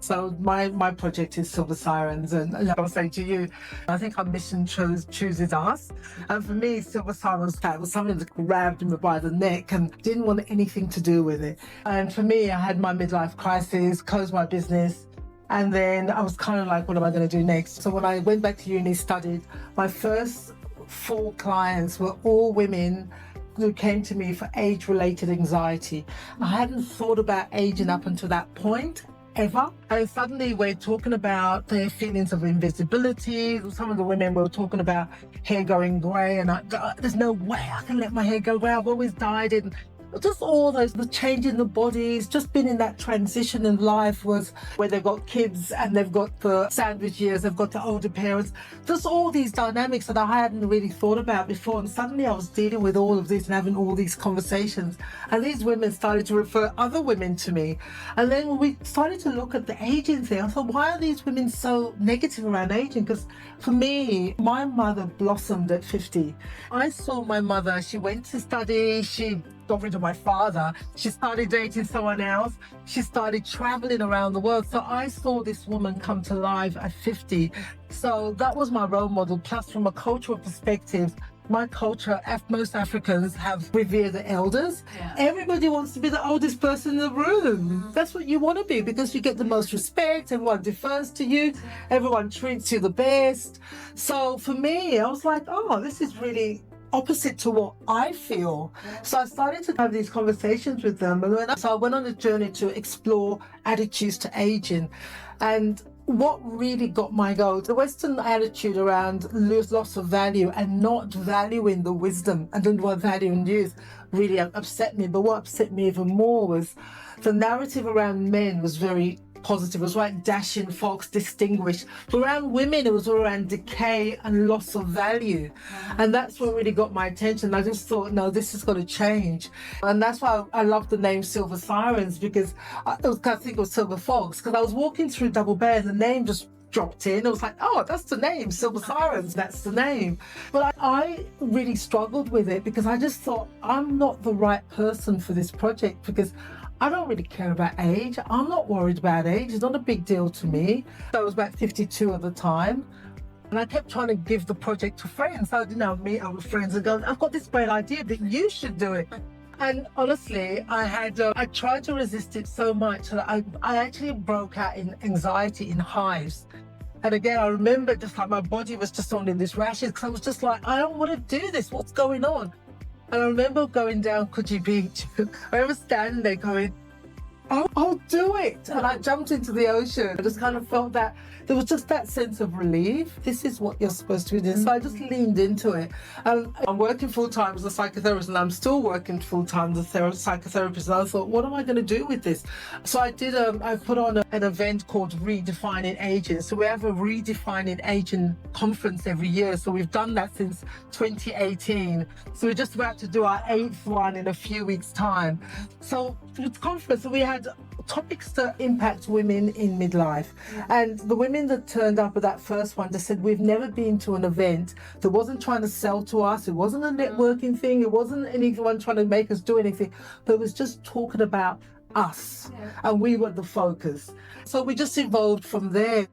So my project is Silver Sirens, and I'll say to you, I think our mission chooses us. And for me, Silver Sirens, that was something that grabbed me by the neck and didn't want anything to do with it. And for me, I had my midlife crisis, closed my business, and then I was kind of like, what am I going to do next? So when I went back to uni, studied, my first 4 clients were all women who came to me for age-related anxiety. I hadn't thought about aging up until that point, ever. And suddenly we're talking about their feelings of invisibility. Some of the women were talking about hair going grey, and there's no way I can let my hair go grey. I've always dyed it. Just all those, the change in the bodies, just been in that transition in life was where they've got kids and they've got the sandwich years, they've got the older parents, just all these dynamics that I hadn't really thought about before. And suddenly I was dealing with all of this and having all these conversations. And these women started to refer other women to me. And then when we started to look at the aging thing, I thought, why are these women so negative around aging? Because for me, my mother blossomed at 50. I saw my mother, she went to study, she got rid of my father, she started dating someone else, she started traveling around the world. So I saw this woman come to life at 50. So that was my role model. Plus, from a cultural perspective, my culture, most Africans have revered the elders. Yeah. Everybody wants to be the oldest person in the room. That's what you want to be, because you get the most respect, everyone defers to you, everyone treats you the best. So for me, I was like, oh, this is really opposite to what I feel. So I started to have these conversations with them, and so I went on a journey to explore attitudes to aging. And what really got my goal, the Western attitude around loss of value and not valuing the wisdom and the value in youth really upset me. But what upset me even more was the narrative around men was very positive. It was like dashing, fox, distinguished. But around women, it was all around decay and loss of value. And that's what really got my attention. I just thought, no, this has got to change. And that's why I love the name Silver Sirens, because I think it was Silver Fox, because I was walking through Double Bay and the name just dropped in. I was like, oh, that's the name, Silver Sirens, that's the name. But I really struggled with it, because I just thought, I'm not the right person for this project, because I don't really care about age. I'm not worried about age. It's not a big deal to me. I was about 52 at the time. And I kept trying to give the project to friends. So, meet up with friends and go, I've got this great idea that you should do it. And honestly, I tried to resist it so much that I actually broke out in anxiety, in hives. And again, I remember just like my body was just on in these rashes, because I was just like, I don't want to do this. What's going on? And I remember going down Coogee Beach. I remember standing there going, I'll do it. And I jumped into the ocean. I just kind of felt that there was just that sense of relief. This is what you're supposed to be doing. So I just leaned into it. I'm working full-time as a psychotherapist, and I'm still working full-time as a psychotherapist. And I thought, what am I going to do with this? So I put on an event called Redefining Aging. So we have a Redefining Aging conference every year. So we've done that since 2018. So we're just about to do our 8th one in a few weeks' time. So with the conference, we had topics that impact women in midlife. And the women that turned up at that first one, they said, we've never been to an event that wasn't trying to sell to us. It wasn't a networking thing. It wasn't anyone trying to make us do anything, but it was just talking about us. And we were the focus. So we just evolved from there.